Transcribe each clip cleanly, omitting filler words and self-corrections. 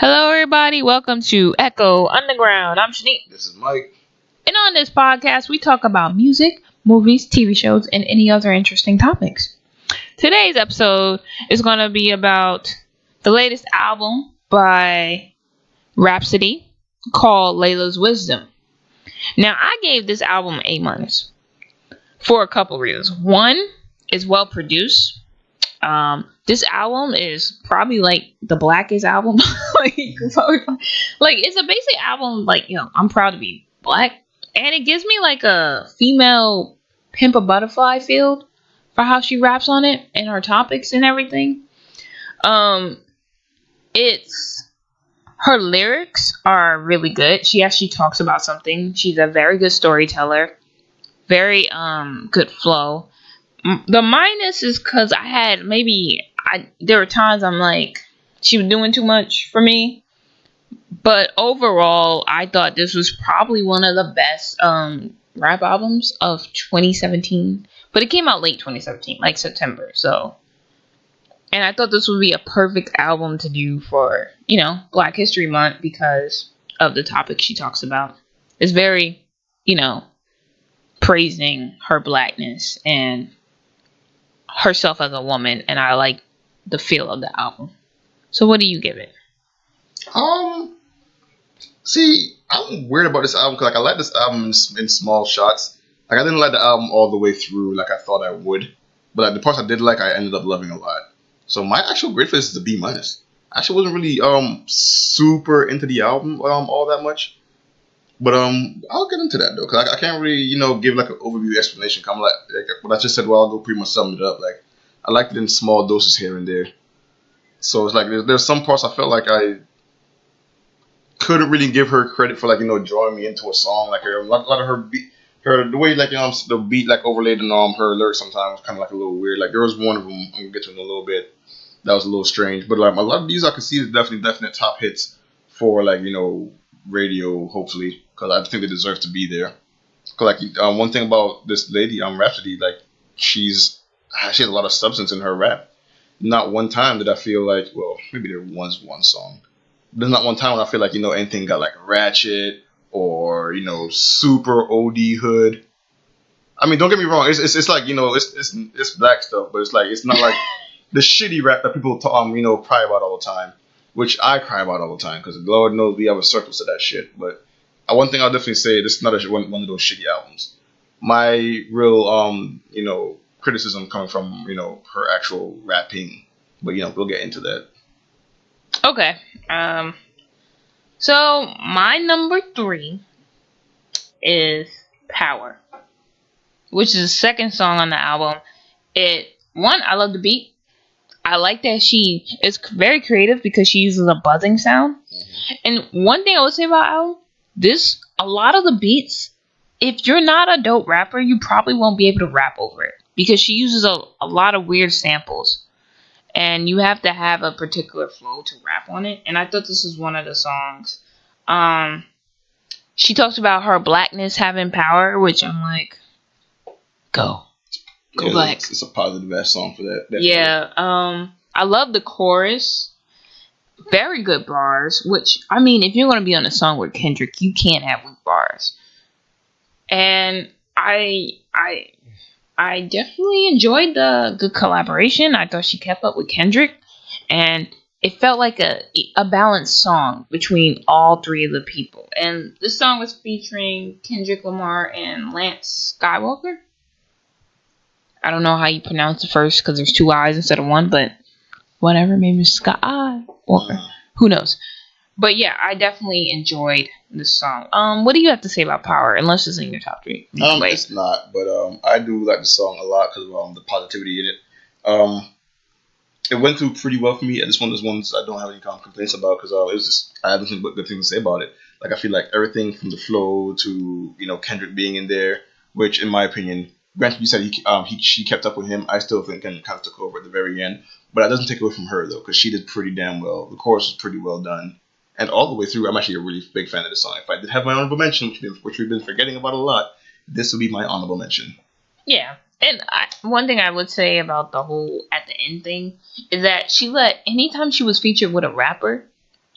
Hello, everybody. Welcome to Echo Underground. I'm Shanique. This is Mike. And on this podcast, we talk about music, movies, TV shows, and any other interesting topics. Today's episode is going to be about the latest album by Rapsody called Lalia's Wisdom. Now, I gave this album A- for a couple reasons. One, it's well produced. This album is probably like the blackest album. It's a basic album. I'm proud to be black, and it gives me like a female Pimp a Butterfly feel for how she raps on it and her topics and everything. It's her lyrics are really good. She actually talks about something. She's a very good storyteller. Very good flow. The minus is because there were times I'm like, she was doing too much for me. But overall, I thought this was probably one of the best rap albums of 2017. But it came out late 2017, like September. And I thought this would be a perfect album to do for, Black History Month because of the topic she talks about. It's very, praising her blackness and herself as a woman, and I like the feel of the album. So what do you give it? See, I'm weird about this album because I like this album in small shots. I didn't like the album all the way through like I thought I would, but the parts I did like, I ended up loving a lot. So my actual grade for this is a B-. I actually wasn't really super into the album all that much. But I'll get into that though, because I can't really give like an overview explanation. Kind of like what I just said. Well, I'll go pretty much sum it up. Like I liked it in small doses here and there. So it's like there's some parts I felt like I couldn't really give her credit for, like drawing me into a song. Like a lot of her beat, the way the beat like overlaid on her lyrics sometimes was kind of like a little weird. Like there was one of them I'm gonna get to in a little bit that was a little strange. But like a lot of these I could see is definite top hits for radio, hopefully, because I think they deserve to be there. Cause one thing about this lady, Rapsody, like she has a lot of substance in her rap. Not one time did I feel like, well, maybe there was one song. There's not one time when I feel like anything got like ratchet or super OD hood. I mean, don't get me wrong, it's like it's black stuff, but it's like it's not like the shitty rap that people cry about all the time. Which I cry about all the time because Lord knows we have a surplus of that shit. But one thing I'll definitely say, this is not one of those shitty albums. My real criticism coming from her actual rapping, but we'll get into that. Okay. So my number 3 is Power, which is the second song on the album. I love the beat. I like that she is very creative because she uses a buzzing sound. Mm-hmm. And one thing I would say about album, a lot of the beats, if you're not a dope rapper, you probably won't be able to rap over it because she uses a lot of weird samples. And you have to have a particular flow to rap on it. And I thought this was one of the songs. She talks about her blackness having power, which I'm like, go black. It's a positive ass song for that. Definitely. Yeah. I love the chorus. Very good bars. Which, I mean, if you're gonna be on a song with Kendrick, you can't have weak bars. And I definitely enjoyed the good collaboration. I thought she kept up with Kendrick, and it felt like a balanced song between all three of the people. And this song was featuring Kendrick Lamar and Lance Skywalker. I don't know how you pronounce the first because there's 2 I's instead of 1, but whatever, maybe Skywalker. Who knows? But yeah, I definitely enjoyed this song. What do you have to say about Power? Unless it's in your top 3. It's not, but I do like the song a lot because of the positivity in it. It went through pretty well for me. This one is ones I don't have any complaints about because it was just I have nothing but good things to say about it. Like I feel like everything from the flow to Kendrick being in there, which in my opinion. Granted, you said she kept up with him. I still think Kendrick kind of took over at the very end. But that doesn't take away from her, though, because she did pretty damn well. The chorus was pretty well done. And all the way through, I'm actually a really big fan of the song. If I did have my honorable mention, which we've been forgetting about a lot, this would be my honorable mention. Yeah. And one thing I would say about the whole at the end thing is that anytime she was featured with a rapper,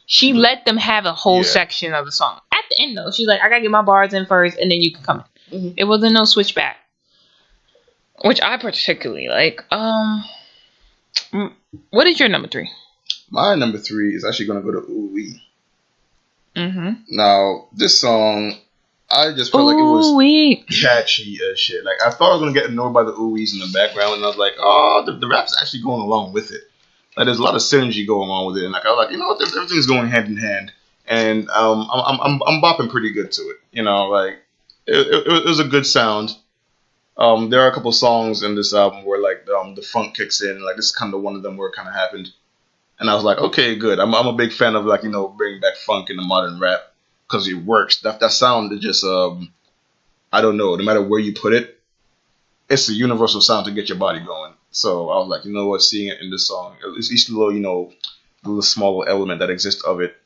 She let them have a whole Yeah. section of the song. At the end, though, she's like, I gotta get my bars in first, and then you can come in. Mhm. It wasn't no switchback, which I particularly like. What is your number 3? My number 3 is actually gonna go to Ooh Wee. Mm-hmm. Now, this song, I just felt like it was catchy as shit. Like, I thought I was gonna get annoyed by the ooh-wees in the background, and I was like, oh, the rap's actually going along with it. Like, there's a lot of synergy going on with it, and like, I was like, you know what, everything's going hand in hand, and I'm bopping pretty good to it. You know, like, it was a good sound. There are a couple songs in this album where like the funk kicks in. Like, this is kind of one of them where it kind of happened. And I was like, okay, good. I'm a big fan of, like, you know, bringing back funk in the modern rap because it works. That sound is just I don't know. No matter where you put it, it's a universal sound to get your body going. So I was like, you know what, seeing it in this song, at least each little, you know, little small element that exists of it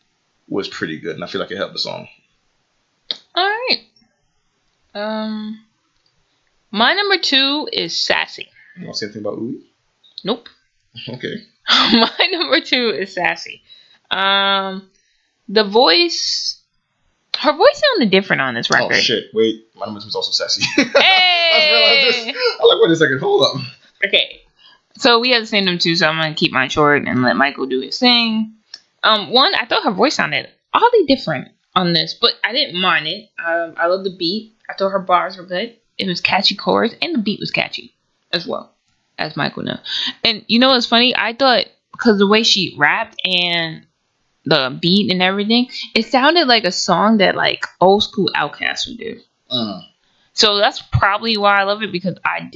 was pretty good, and I feel like it helped the song. All right. My number 2 is Sassy. You want to say anything about Uwe? Nope. Okay. My number 2 is Sassy. The voice, her voice sounded different on this record. Oh shit! Wait, my number 2 is also Sassy. Hey! I just realized this. I'm like, wait a second, hold up. Okay, so we have the same number 2, so I'm gonna keep mine short and let Michael do his thing. One, I thought her voice sounded oddly different on this, but I didn't mind it. I love the beat. I thought her bars were good. It was catchy chorus, and the beat was catchy as well, as Michael knows. And you know what's funny? I thought, because the way she rapped and the beat and everything, it sounded like a song that like old school Outkast would do. So that's probably why I love it, because I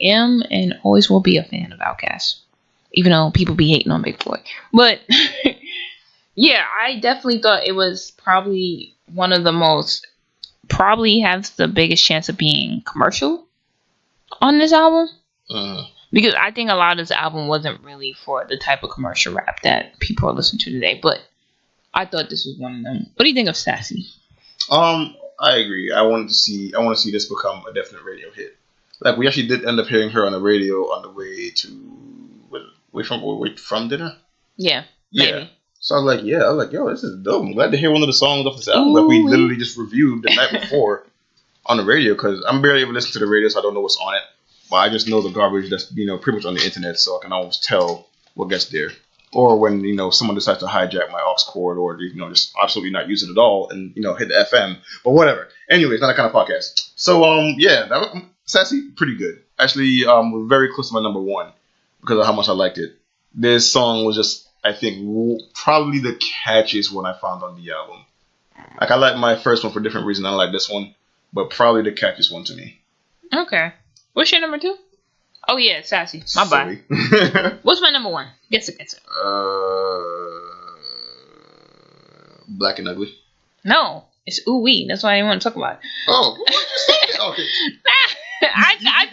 am and always will be a fan of Outkast, even though people be hating on Big Boy. But yeah, I definitely thought it was probably one of the most, probably has the biggest chance of being commercial on this album. Because I think a lot of this album wasn't really for the type of commercial rap that people are listening to today. But I thought this was one of them. What do you think of Sassy? I agree. I want to see this become a definite radio hit. Like, we actually did end up hearing her on the radio on the way from dinner. Yeah. Maybe. So I was like, yo, this is dope. I'm glad to hear one of the songs off this album that we literally just reviewed the night before on the radio, because I'm barely able to listen to the radio, so I don't know what's on it. But I just know the garbage that's, you know, pretty much on the internet, so I can almost tell what gets there. Or when, you know, someone decides to hijack my aux cord, or, you know, just absolutely not use it at all and, you know, hit the FM. But whatever. Anyway, it's not that kind of podcast. So, Sassy, pretty good. Actually, we're very close to my number 1 because of how much I liked it. This song was just, I think, probably the catchiest one I found on the album. Like, I like my first one for different reasons. I like this one, but probably the catchiest one to me. Okay. What's your number 2? Oh yeah, Sassy. My bad. What's my number 1? Guess it. Black and Ugly. No, it's Ooh Wee. That's why I didn't want to talk about it. Oh, what did you say? Okay.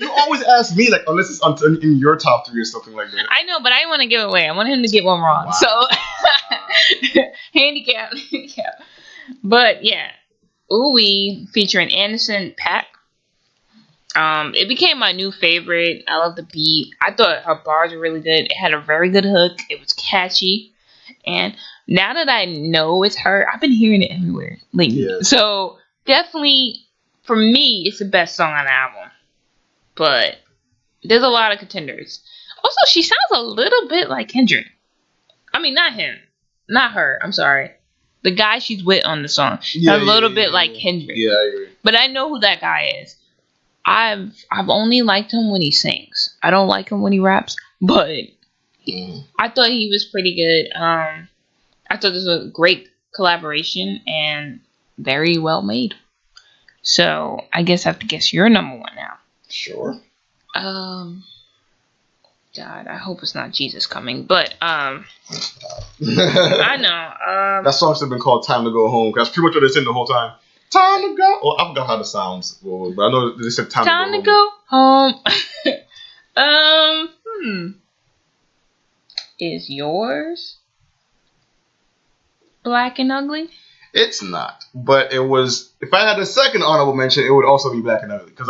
You always ask me, like, unless it's in your top 3 or something like that. I know, but I didn't want to give it away. I wanted him to get one wrong. Wow. So, handicap. But yeah, Ooh Wee featuring Anderson .Paak. It became my new favorite. I love the beat. I thought her bars were really good. It had a very good hook. It was catchy. And now that I know it's her, I've been hearing it everywhere lately. Yeah. So definitely, for me, it's the best song on the album. But there's a lot of contenders. Also, she sounds a little bit like Kendrick. I mean, not him. Not her. I'm sorry. The guy she's with on the song. A little bit like Kendrick. Yeah, I agree. But I know who that guy is. I've only liked him when he sings. I don't like him when he raps, but I thought he was pretty good. I thought this was a great collaboration and very well made. So I guess I have to guess your number 1 now. Sure. God, I hope it's not Jesus Coming, but I know. That song should have been called "Time to Go Home" because that's pretty much what they said the whole time. Time to go. Well, I forgot how the sounds were, but I know they said time to go home. Is yours Black and Ugly? It's not, but it was. If I had a second honorable mention, it would also be Black and Ugly, because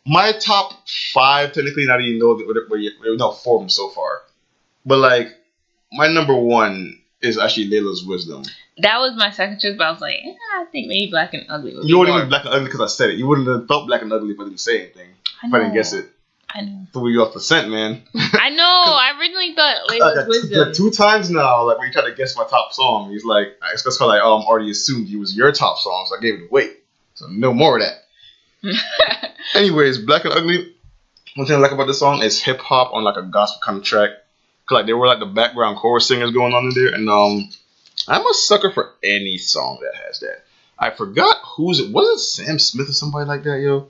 my top 5 technically, not even know that we don't form so far, but like my number 1 is actually Layla's Wisdom. That was my second choice, but I was like, I think maybe Black and Ugly would be You wouldn't more. even Black and Ugly because I said it. You wouldn't have thought Black and Ugly if I didn't say anything. If I didn't guess it. I know. Threw you off the scent, man. I know. I originally thought Layla's Wisdom. Like 2 times now, like when you tried to guess my top song, he's like, it's because I already assumed it was your top song, so I gave it away. So no more of that. Anyways, Black and Ugly. One thing I like about this song is hip hop on like a gospel kind of track. Cause like they were like the background chorus singers going on in there, and I'm a sucker for any song that has that. I forgot who's it. Was it Sam Smith or somebody like that, yo?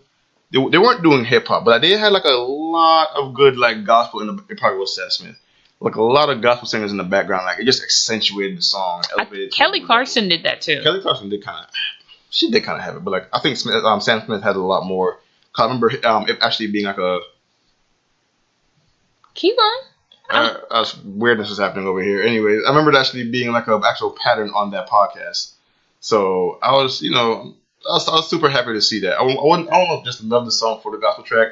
They weren't doing hip hop, but they had like a lot of good like gospel in the. It probably was Sam Smith. Like a lot of gospel singers in the background. Like it just accentuated the song. Kelly Clarkson did that too. Kelly Clarkson did kind of. She did kind of have it, but like I think Sam Smith had a lot more. I remember it actually being like a. Keep on. Weirdness is happening over here. Anyways, I remember it actually being like an actual pattern on that podcast. So I was, I was super happy to see that. I don't know, just love the song for the gospel track.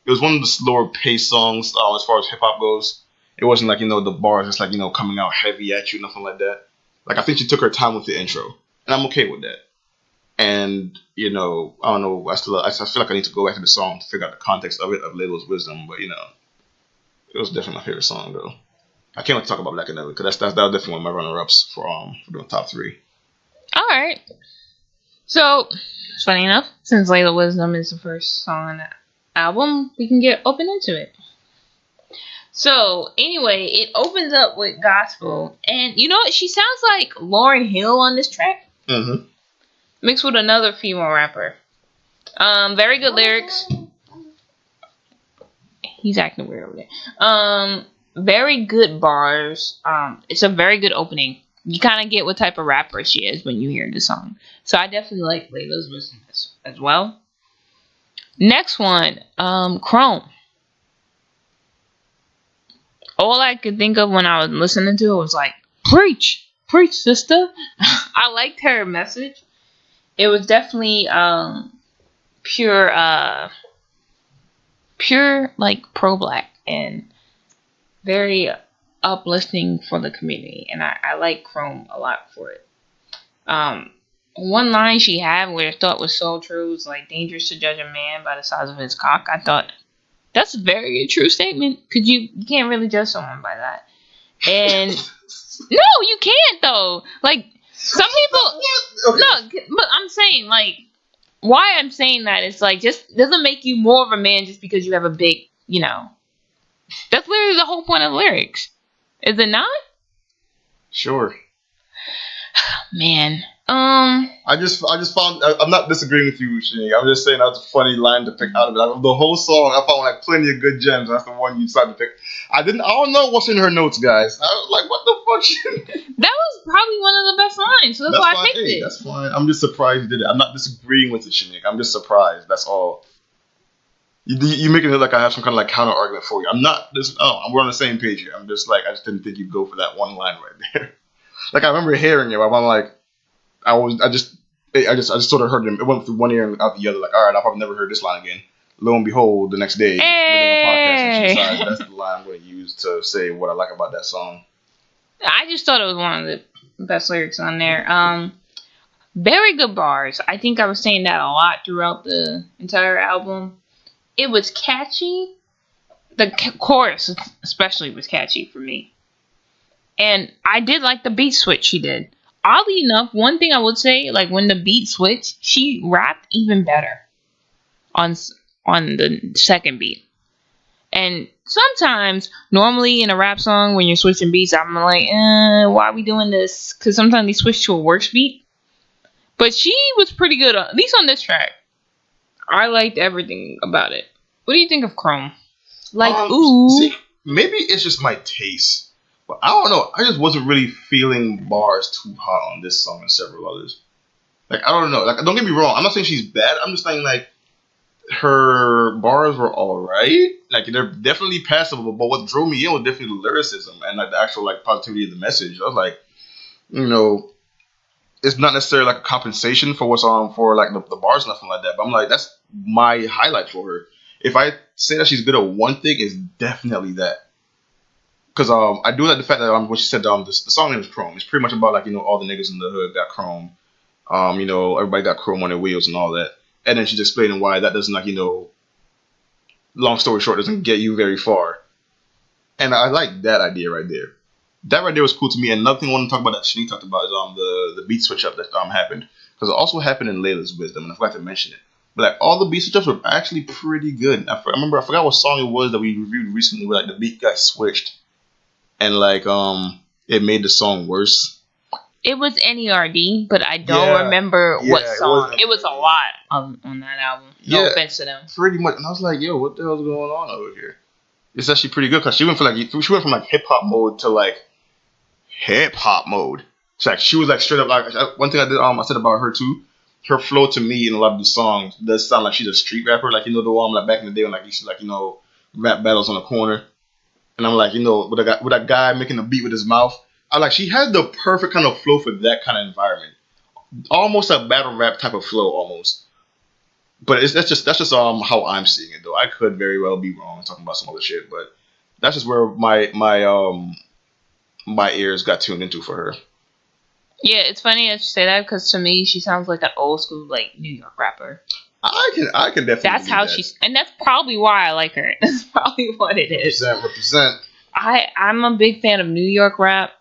It was one of the slower paced songs as far as hip hop goes. It wasn't like the bars just like coming out heavy at you, nothing like that. Like I think she took her time with the intro, and I'm okay with that. And I don't know. I feel like I need to go back to the song to figure out the context of it, of Layla's Wisdom, but it was definitely my favorite song, though. I can't wait to talk about Black and Ugly, because that was definitely one of my runner-ups for doing top 3. All right. So, funny enough, since Layla Wisdom is the first song on the album, we can get open into it. So, anyway, it opens up with gospel, and you know what? She sounds like Lauryn Hill on this track. Mm-hmm. Mixed with another female rapper. Very good lyrics. He's acting weird over there. Very good bars. It's a very good opening. You kind of get what type of rapper she is when you hear the song. So I definitely like Layla's Wisdom as well. Next one, Chrome. All I could think of when I was listening to it was like, preach, sister. I liked her message. It was definitely pure like pro-black and very uplifting for the community, and I like Chrome a lot for it. One line she had where I thought was so true was like, dangerous to judge a man by the size of his cock. I thought that's a very true statement, because you can't really judge someone by that. And no, you can't though. Like some people Okay. no, but I'm saying like, why I'm saying that is like, just doesn't make you more of a man just because you have a big, that's literally the whole point of lyrics. Is it not? Sure. Man. I just found, I'm not disagreeing with you, Shani. I'm just saying that's a funny line to pick out of it. The whole song, I found like plenty of good gems. That's the one you decided to pick. I don't know what's in her notes, guys. I was like, what the fuck? That was probably one of the best lines, so that's why I picked it. That's fine. I'm just surprised you did it. I'm not disagreeing with it, Shanique. I'm just surprised. That's all. You're making it like I have some kind of like counter argument for you. I'm not. We're on the same page here. I'm just like, I just didn't think you'd go for that one line right there. Like I remember hearing it. I'm like, I just sort of heard it. It went through one ear and out the other. Like, all right, I'll probably never heard this line again. Lo and behold, the next day, within my podcast, and she decided that's the line I'm going to use to say what I like about that song. I just thought it was one of the best lyrics on there. Very good bars. I think I was saying that a lot throughout the entire album. It was catchy. The chorus especially was catchy for me. And I did like the beat switch she did. Oddly enough, one thing I would say, like when the beat switched, she rapped even better on the second beat. And sometimes, normally in a rap song, when you're switching beats, I'm like, why are we doing this? Because sometimes they switch to a worse beat. But she was pretty good, at least on this track. I liked everything about it. What do you think of Chrome? Like, ooh. See, maybe it's just my taste. But I don't know. I just wasn't really feeling bars too hot on this song and several others. Like, I don't know. Like, don't get me wrong. I'm not saying she's bad. I'm just saying, like, her bars were alright. Like, they're definitely passable. But what drove me in was definitely the lyricism and, like, the actual, like, positivity of the message. I was like, it's not necessarily, like, a compensation for what's on for, like, the bars, nothing like that. But I'm like, that's my highlight for her. If I say that she's good at one thing, it's definitely that. Because I do like the fact that when she said the song name is Chrome. It's pretty much about like all the niggas in the hood got chrome. Everybody got chrome on their wheels and all that. And then she's explaining why that doesn't long story short, doesn't get you very far. And I like that idea right there. That right there was cool to me. And another thing I want to talk about that Shanique talked about is the beat switch up that happened, because it also happened in Layla's Wisdom, and I forgot to mention it. But like all the beat switch ups were actually pretty good. I forgot what song it was that we reviewed recently, where like the beat got switched, and like it made the song worse. It was NERD, but I don't remember what song. It was a lot on that album. No offense to them. Pretty much, and I was like, yo, what the hell's going on over here? It's actually pretty good because she went from like hip hop mode to like hip hop mode. It's like she was like straight up like one thing I said about her too. Her flow to me in a lot of the songs does sound like she's a street rapper, like the one like back in the day when like used to like rap battles on the corner, and I'm like with a guy making a beat with his mouth. I like she had the perfect kind of flow for that kind of environment, almost a battle rap type of flow almost. But that's just how I'm seeing it though. I could very well be wrong talking about some other shit, but that's just where my ears got tuned into for her. Yeah, it's funny that you say that because to me she sounds like an old school like New York rapper. I can definitely. That's how she's, and that's probably why I like her. That's probably what it is. Represent. I'm a big fan of New York rap,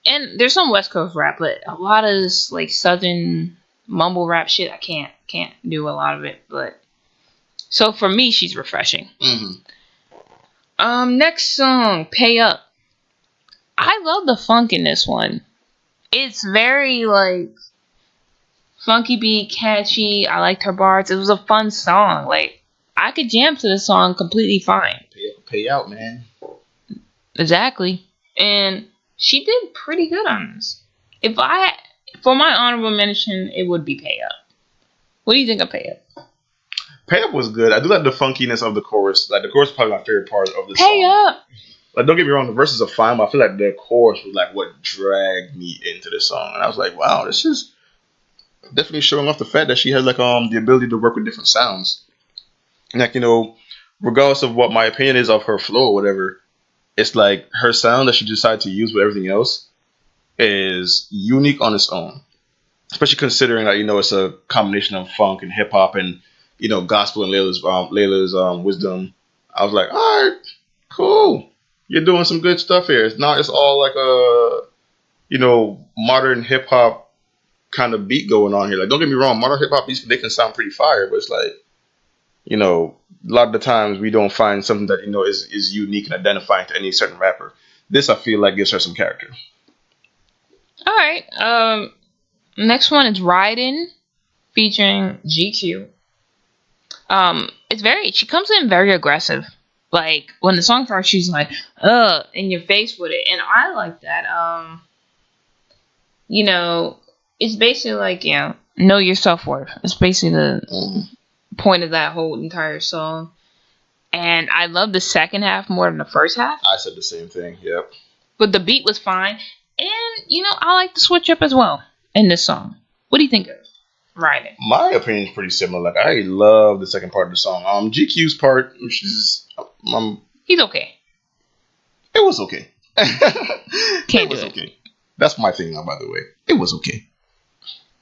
and there's some West Coast rap, but a lot of this like Southern mumble rap shit I can't do a lot of it. But so for me, she's refreshing. Mm-hmm. Next song, Pay Up. I love the funk in this one. It's very like funky beat, catchy. I liked her bars. It was a fun song. Like I could jam to the song completely fine. Pay out, man. Exactly. And she did pretty good on this. For my honorable mention, it would be Pay Up. What do you think of Pay Up? Pay Up was good. I do like the funkiness of the chorus. Like the chorus is probably my favorite part of the song. Pay Up. Like, don't get me wrong, the verses are fine, but I feel like the chorus was like what dragged me into the song. And I was like, wow, this is definitely showing off the fact that she has like the ability to work with different sounds. And like, regardless of what my opinion is of her flow or whatever, it's like her sound that she decided to use with everything else is unique on its own. Especially considering that, it's a combination of funk and hip hop and, gospel and Layla's wisdom. I was like, all right, cool. You're doing some good stuff here. It's all like a, modern hip hop kind of beat going on here. Like, don't get me wrong, modern hip hop beats, they can sound pretty fire, but it's like, a lot of the times we don't find something that, is unique and identifying to any certain rapper. This, I feel like, gives her some character. All right. Next one is Riding, featuring GQ. She comes in very aggressive. Like, when the song starts, she's like, in your face with it. And I like that. It's basically like, know your self-worth. It's basically the point of that whole entire song. And I love the second half more than the first half. I said the same thing, yep. But the beat was fine. And, I like the switch up as well in this song. What do you think of Riding? My opinion is pretty similar. Like, I love the second part of the song. GQ's part, which is... he's okay. It was okay. Can't do it. Okay. That's my thing now, by the way. It was okay.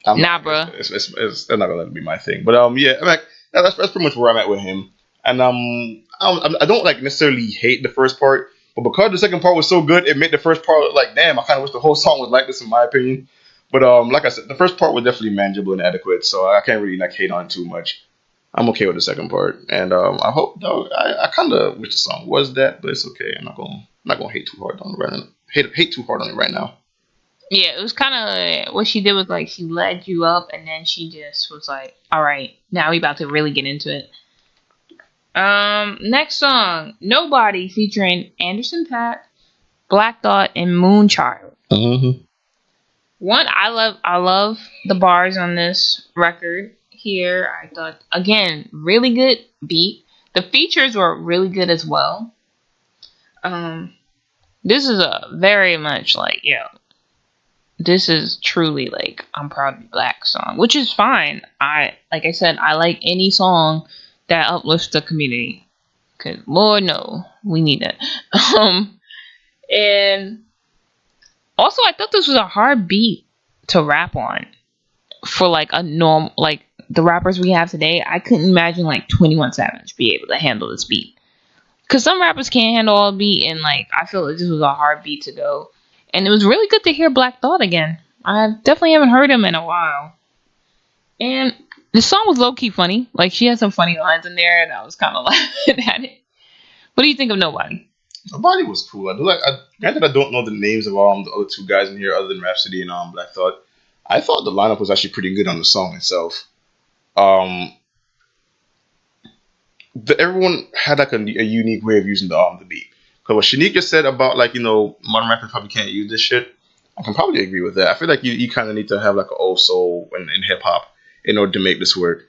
Bruh. It's not gonna let it be my thing. But yeah, that's pretty much where I'm at with him. And I don't like necessarily hate the first part, but because the second part was so good, it made the first part like, damn, I kind of wish the whole song was like this, in my opinion. But like I said, the first part was definitely manageable and adequate, so I can't really hate on it too much. I'm okay with the second part, and I hope though I kind of wish the song was that, but it's okay. I'm not gonna hate too hard on it right now. Hate too hard on it right now. Yeah, it was kind of what she did was like she led you up, and then she just was like, "All right, now we about to really get into it." Next song, Nobody, featuring Anderson .Paak, Black Thought, and Moonchild. Mm-hmm. One, I love the bars on this record. Here, I thought, again, really good beat. The features were really good as well. This is a very much like, this is truly like I'm proud to be black song, which is fine. Like I said, I like any song that uplifts the community, cause Lord no, we need it. And also, I thought this was a hard beat to rap on for like a norm, like the rappers we have today. I couldn't imagine like 21 Savage be able to handle this beat. Cause some rappers can't handle all the beat, and like I feel like this was a hard beat to go. And it was really good to hear Black Thought again. I definitely haven't heard him in a while. And the song was low key funny. Like she had some funny lines in there, and I was kind of laughing at it. What do you think of Nobody? Nobody was cool. I do like. Granted, I don't know the names of the other two guys in here other than Rhapsody and Black Thought. I thought the lineup was actually pretty good on the song itself. Um, everyone had like a unique way of using the beat. Because what Shanique just said about like modern rappers probably can't use this shit, I can probably agree with that. I feel like you kind of need to have like an old soul in hip hop in order to make this work.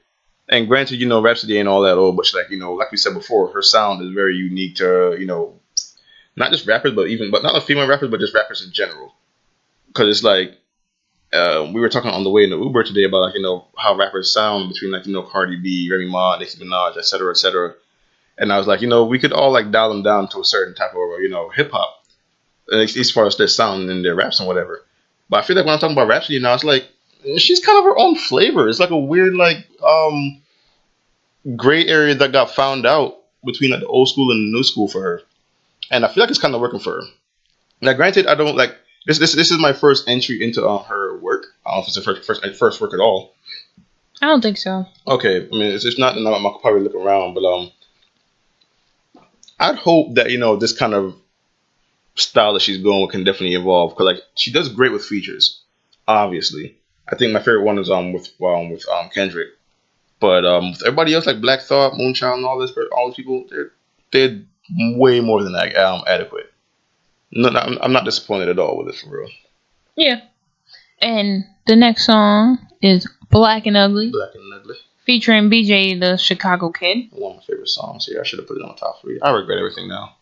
And granted, Rhapsody ain't all that old, but like like we said before, her sound is very unique to not just rappers, but not the female rappers, but just rappers in general. Because it's like we were talking on the way in the Uber today about like how rappers sound between like Cardi B, Remy Ma, Nicki Minaj, etc., etc. And I was like, we could all like dial them down to a certain type of hip hop, as far as their sound and their raps and whatever. But I feel like when I'm talking about Rhapsody now, it's like she's kind of her own flavor. It's like a weird like gray area that got found out between like the old school and the new school for her. And I feel like it's kind of working for her. Now, granted, I don't like this. This is my first entry into her work. I don't know if it's the first work at all. I don't think so. Okay, I mean, it's not. I'm probably look around, but I'd hope that this kind of style that she's going with can definitely evolve because like she does great with features. Obviously, I think my favorite one is with Kendrick, but with everybody else like Black Thought, Moonchild, and all these people, they're way more than adequate. No, I'm not disappointed at all with it for real. Yeah. And the next song is Black and Ugly. Black and Ugly. Featuring BJ the Chicago Kid. One of my favorite songs here. I should have put it on the top 3. I regret everything now.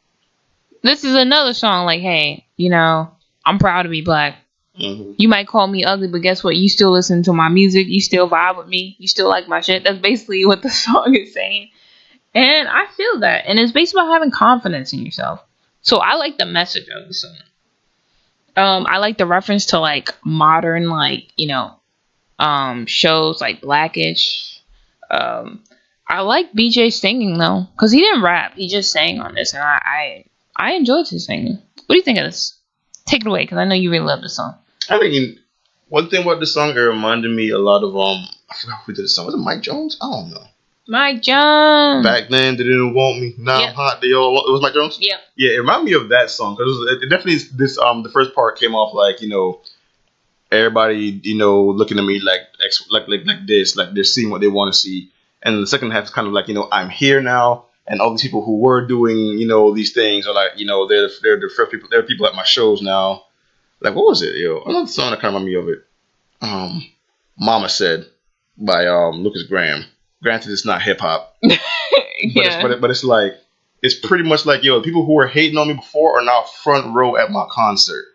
This is another song like, hey, I'm proud to be black. Mm-hmm. You might call me ugly, but guess what? You still listen to my music. You still vibe with me. You still like my shit. That's basically what the song is saying. And I feel that. And it's based about having confidence in yourself. So I like the message of the song. I like the reference to like modern, like, shows like Blackish. I like BJ singing though, because he didn't rap. He just sang on this, and I enjoyed his singing. What do you think of this? Take it away, because I know you really love this song. I mean, one thing about this song, it reminded me a lot of I forgot who did the song. Was it Mike Jones? I don't know. Mike Jones. Back then, they didn't want me. Now I'm hot. They all. It was Mike Jones. Yeah. Yeah, it reminded me of that song because it definitely this the first part came off like everybody looking at me like this, like they're seeing what they want to see, and the second half is kind of like I'm here now, and all these people who were doing these things are like they're the first people. They're people at my shows now. Like what was it? Another song that kind of reminded me of it. Mama Said by Lucas Graham. Granted, it's not hip hop, but it's like it's pretty much like the people who were hating on me before are now front row at my concert,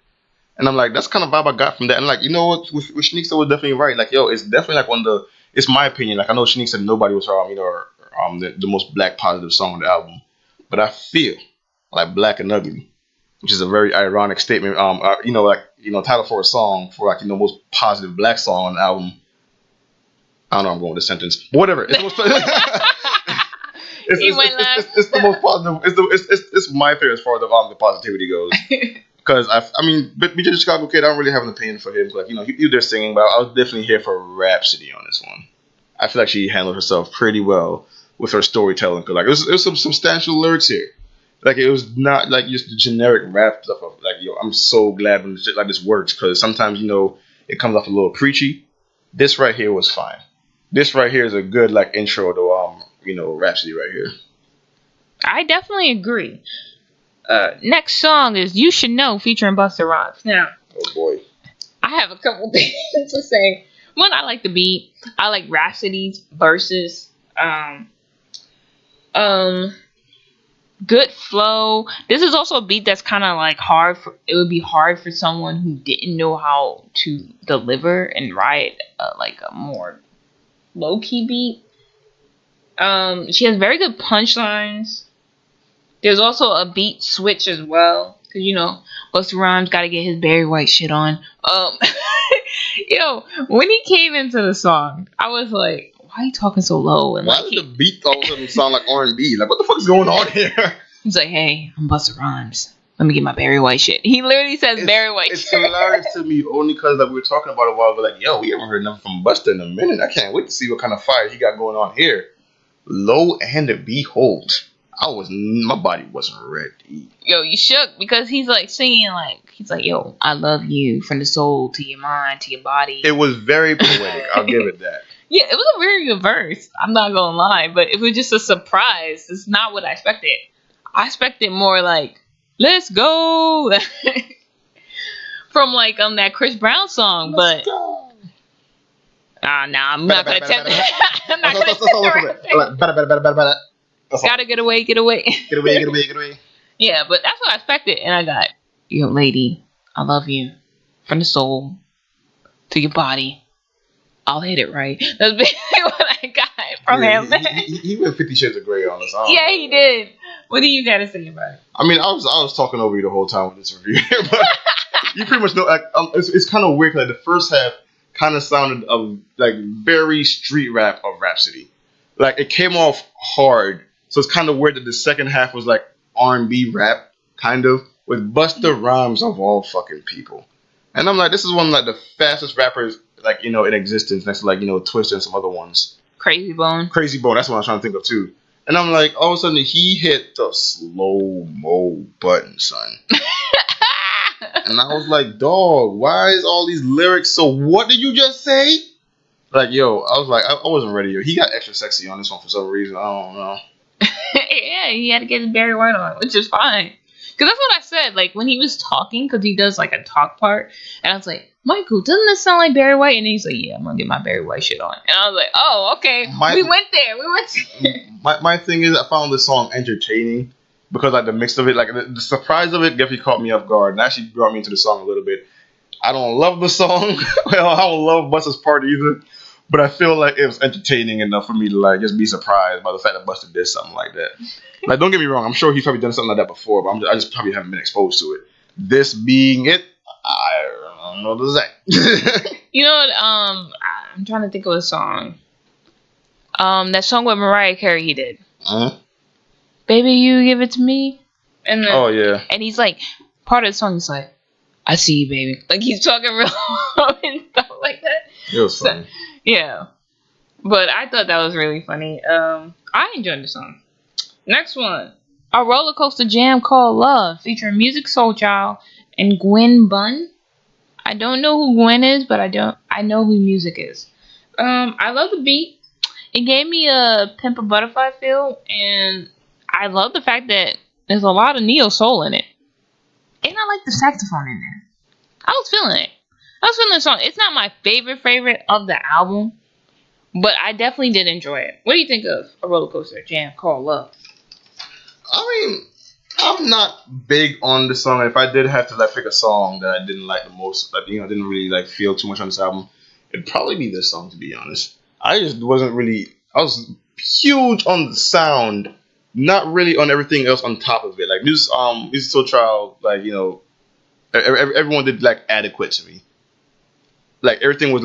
and I'm like that's kind of vibe I got from that. And like what, with Shanique said was definitely right. Like it's definitely like one of the. It's my opinion. Like I know Shanique said Nobody was the most black positive song on the album, but I feel like Black and Ugly, which is a very ironic statement. Title for a song for like most positive black song on the album. I don't know. I'm going with the sentence. But whatever. It's the most. It's the most positive. It's my favorite as far as the positivity goes. Because but BJ the Chicago Kid, I don't really have an opinion for him. Like he was there singing, but I was definitely here for Rhapsody on this one. I feel like she handled herself pretty well with her storytelling. Cause like it was some substantial lyrics here. Like it was not like just the generic rap stuff of like I'm so glad when shit like this works because sometimes it comes off a little preachy. This right here was fine. This right here is a good like intro to Rhapsody right here. I definitely agree. Next song is You Should Know featuring Busta Rhymes. Now, oh boy, I have a couple things to say. One, I like the beat. I like Rhapsody's verses. Good flow. This is also a beat that's kind of like it would be hard for someone who didn't know how to deliver and write like a more low-key beat. She has very good punchlines. There's also a beat switch as well. Cause Busta Rhymes got to get his Barry White shit on. When he came into the song, I was like, why are you talking so low? And why did the beat all of a sudden sound like R&B? Like, what the fuck is going on here? He's like, hey, I'm Busta Rhymes. Let me get my Barry White shit. He literally says Barry White shit. It's shit. hilarious to me only because we were talking about it a while ago. Like, yo, we haven't heard nothing from Busta in a minute. I can't wait to see what kind of fire he got going on here. Lo and behold, my body wasn't ready. Yo, you shook because he's like singing he's like, yo, I love you from the soul to your mind to your body. It was very poetic. I'll give it that. Yeah, it was a very good verse. I'm not gonna lie, but it was just a surprise. It's not what I expected. I expected more like, let's go from that Chris Brown song, let's but go. I'm not gonna attempt that. I'm not gonna attempt that. Gotta get away. Get away. Yeah, but that's what I expected, and I got, yo, lady, I love you from the soul to your body. I'll hit it right. That's basically what I got from him. He went 50 Shades of Grey on us. Yeah, he did. What do you got to say about it? I mean, I was talking over you the whole time with this review, but you pretty much know. It's kind of weird. Like the first half kind of sounded very street rap of Rapsody. Like it came off hard, so it's kind of weird that the second half was like R&B rap, kind of with Busta Rhymes of all fucking people. And I'm like, this is one of the fastest rappers in existence, next to Twista and some other ones. Crazy Bone, that's what I was trying to think of too. And I'm like, all of a sudden he hit the slow-mo button, son. And I was like, dog, why is all these lyrics so, what did you just say? Like, yo, I was like, I wasn't ready. Yo. He got extra sexy on this one for some reason. I don't know. Yeah, he had to get his Barry White on, which is fine. Because that's what I said. Like, when he was talking, because he does, a talk part. And I was like, Michael, doesn't this sound like Barry White? And he's like, yeah, I'm going to get my Barry White shit on. And I was like, oh, okay. We went there. My thing is, I found this song entertaining. Because, the mix of it, the surprise of it definitely caught me off guard. And actually brought me into the song a little bit. I don't love the song. Well, I don't love Busta's part either. But I feel like it was entertaining enough for me to just be surprised by the fact that Busta did something like that. Don't get me wrong, I'm sure he's probably done something like that before, but I just probably haven't been exposed to it. This being it, I don't know what to say. You know what? I'm trying to think of a song. That song with Mariah Carey he did. Baby, you give it to me. And then, oh yeah. And he's part of the song is I see you, baby. He's talking real and stuff like that. It was funny. Yeah. But I thought that was really funny. I enjoyed the song. Next one. A roller coaster jam called Love, featuring Music Soul Child and Gwen Bunn. I don't know who Gwen is, but I know who Music is. I love the beat. It gave me a Pimp a Butterfly feel, and I love the fact that there's a lot of neo soul in it. And I like the saxophone in there. I was feeling it. I was feeling the song. It's not my favorite of the album, but I definitely did enjoy it. What do you think of a roller coaster jam called Love? I mean, I'm not big on the song. If I did have to pick a song that I didn't like the most, didn't really feel too much on this album, it'd probably be this song, to be honest. I just wasn't really. I was huge on the sound, not really on everything else on top of it. Music Soul Child, everyone did adequate to me. Everything was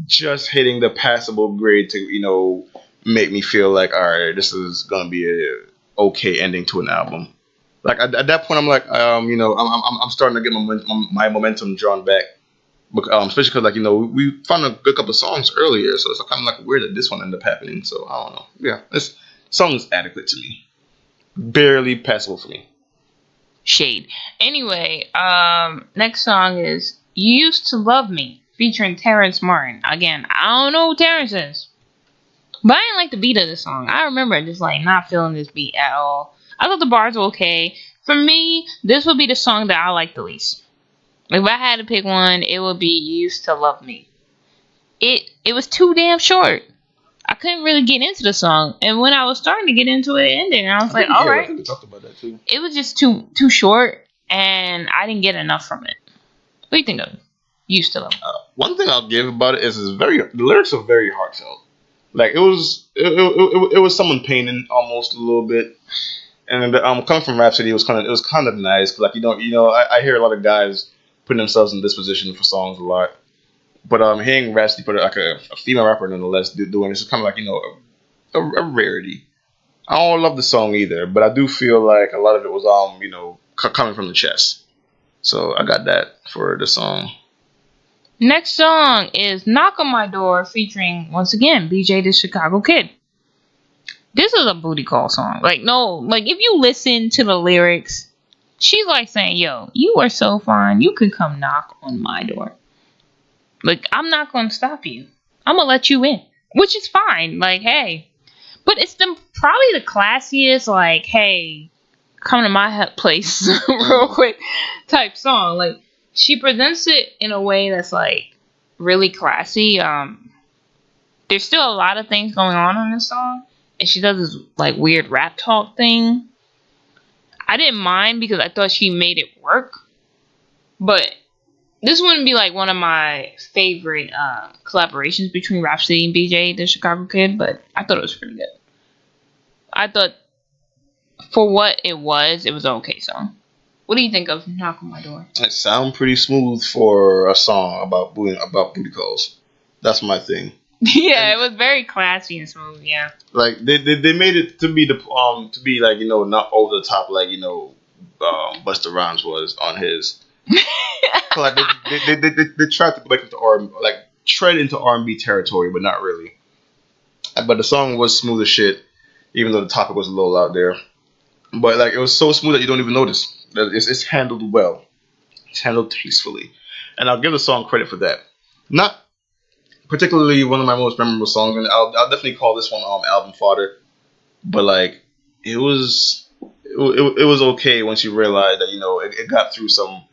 just hitting the passable grade to make me feel all right, this is gonna be a okay ending to an album. At that point, I'm I'm starting to get my momentum drawn back, especially because we found a good couple of songs earlier, so it's kind of weird that this one ended up happening. So I don't know. Yeah, this song is adequate to me, barely passable for me. Shade. Anyway, next song is "You Used to Love Me," featuring Terrence Martin. Again, I don't know who Terrence is, but I didn't like the beat of this song. I remember just not feeling this beat at all. I thought the bars were okay. For me, this would be the song that I like the least. If I had to pick one, it would be "You Used to Love Me." It was too damn short. I couldn't really get into the song, and when I was starting to get into it, it ended, and I was like, all right. We talked about that too. It was just too short, and I didn't get enough from it. What do you think of it? Used to Love Me. One thing I'll give about it is the lyrics are very heartfelt. It was someone painting almost a little bit. And coming from Rhapsody, it was kind of nice. 'Cause, like I hear a lot of guys putting themselves in this position for songs a lot. But hearing Rhapsody put like a female rapper nonetheless doing this is kind of like a rarity. I don't love the song either, but I do feel like a lot of it was coming from the chest. So I got that for the song. Next song is "Knock on My Door" featuring once again BJ the Chicago Kid. This is a booty call song. Like no, like if you listen to the lyrics, she's like saying, "Yo, you are so fine. You can come knock on my door. Like I'm not gonna stop you. I'm gonna let you in," which is fine. Like hey. But it's probably the classiest, like, hey, come to my place real quick type song. Like, she presents it in a way that's, like, really classy. There's still a lot of things going on this song. And she does this, like, weird rap talk thing. I didn't mind because I thought she made it work. But this wouldn't be, like, one of my favorite collaborations between Rapsody and BJ, the Chicago Kid. But I thought it was pretty good. I thought for what it was an okay song. What do you think of "Knock on My Door"? It sounds pretty smooth for a song about booty calls. That's my thing. Yeah, it was very classy and smooth. Yeah, like they made it to be like not over the top like Busta Rhymes was on his. Like they tried to go back into like tread into R&B territory, but not really. But the song was smooth as shit, even though the topic was a little out there. But like it was so smooth that you don't even notice. It's handled well. It's handled tastefully, and I'll give the song credit for that. Not particularly one of my most memorable songs, and I'll definitely call this one album fodder. But like it was okay once you realized that it got through some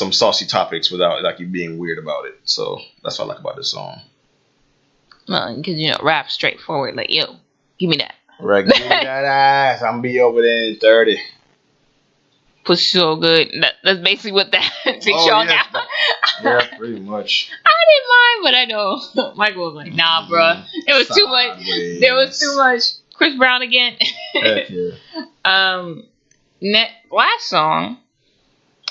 saucy topics without like you being weird about it. So that's what I like about this song. Well, because rap straightforward, like yo, give me that. Right, give me that ass. I'm gonna be over there in 30. Pussy so good. That's basically what that song yes, yeah, pretty much. I didn't mind, but I know Michael was like, "Nah, bro, it was too much. There was too much." Chris Brown again. Heck yeah. Last song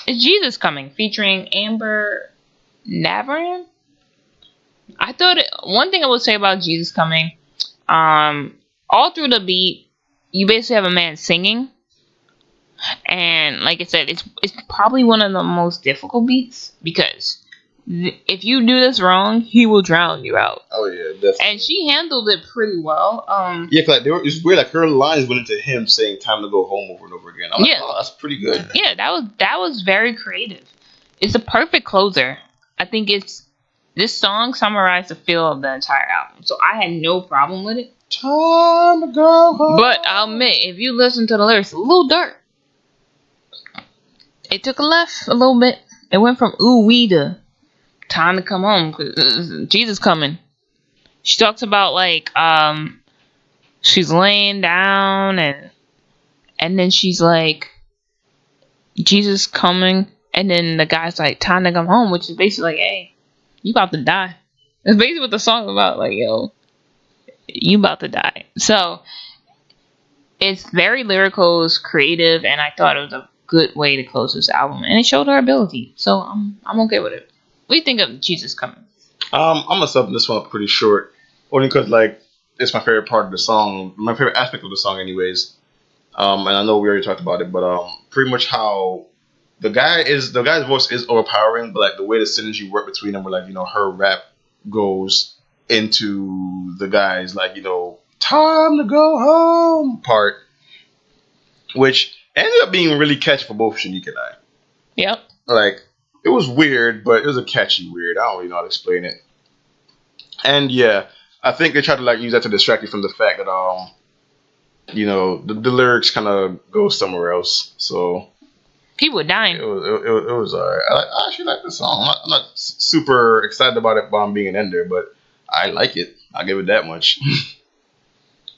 is "Jesus Coming" featuring Amber Navaran. I thought one thing I would say about "Jesus Coming," all through the beat, you basically have a man singing. And like I said, it's probably one of the most difficult beats because if you do this wrong, he will drown you out. Oh yeah, definitely. And she handled it pretty well. Yeah, cause it's weird. Like her lines went into him saying "time to go home" over and over again. I'm like, oh, that's pretty good. Yeah, that was very creative. It's a perfect closer. I think this song summarized the feel of the entire album, so I had no problem with it. Time to go home. But I'll admit, if you listen to the lyrics, a little dark. It took a left a little bit. It went from ooh wee to time to come home because Jesus coming. She talks about like she's laying down and then she's like Jesus coming, and then the guy's like time to come home, which is basically like hey, you about to die. That's basically what the song's about. Like yo, you about to die. So it's very lyrical, it's creative, and I thought it was a good way to close this album, and it showed her ability, so I'm okay with it. What do you think of Jesus Coming? I'm gonna sub this one up pretty short, only because like it's my favorite part of the song, my favorite aspect of the song, anyways. And I know we already talked about it, but pretty much how the guy's voice is overpowering, but like the way the synergy work between them, where like her rap goes into the guy's like time to go home part, which ended up being really catchy for both Shanique and I. Yep. Like, it was weird, but it was a catchy weird. I don't really know how to explain it. And yeah, I think they tried to like use that to distract you from the fact that the lyrics kind of go somewhere else. So people were dying. It was alright. I actually like the song. I'm not super excited about it being an ender, but I like it. I'll give it that much.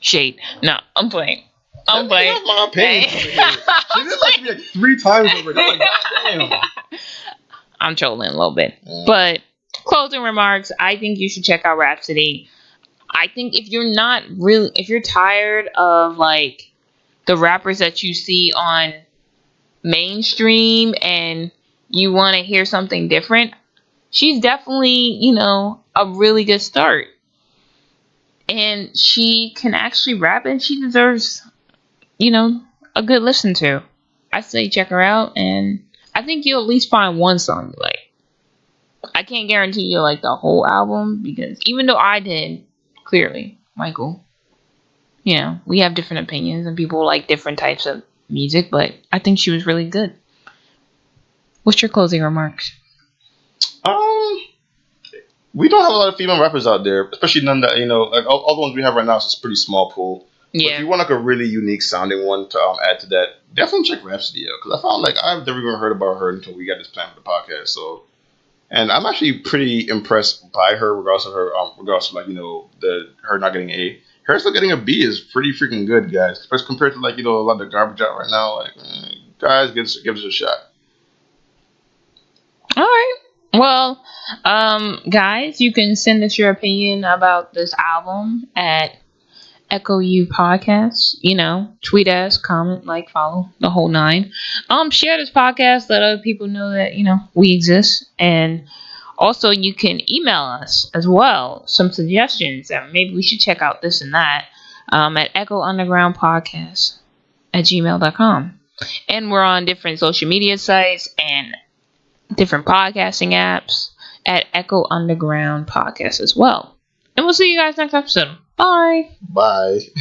Shade. No, I'm playing. I'm playing. That's my opinion. She did like me like 3 times over. I'm like, damn. I'm trolling a little bit. But closing remarks, I think you should check out Rapsody. I think if you're tired of like the rappers that you see on mainstream and you want to hear something different, she's definitely, a really good start. And she can actually rap, and she deserves, a good listen to. I say check her out, and I think you'll at least find one song you like. I can't guarantee you like the whole album, because even though I did, clearly, Michael, we have different opinions and people like different types of music, but I think she was really good. What's your closing remarks? We don't have a lot of female rappers out there, especially none that, like all the ones we have right now is a pretty small pool. Yeah. But if you want like a really unique sounding one to add to that, definitely check Rapsody out, because I found like I've never even heard about her until we got this plan for the podcast. So, and I'm actually pretty impressed by her, regardless of like her not getting A. Her still getting a B is pretty freaking good, guys. Especially compared to like a lot of the garbage out right now. Like, guys, give us a shot. All right. Well, guys, you can send us your opinion about this album at Echo U Podcast. Tweet us, comment, like, follow, the whole 9. Share this podcast, let other people know that we exist, and also you can email us as well some suggestions that maybe we should check out this and that at echoundergroundpodcast@gmail.com. And we're on different social media sites and different podcasting apps at Echo Underground Podcast as well. And we'll see you guys next episode. Bye. Bye.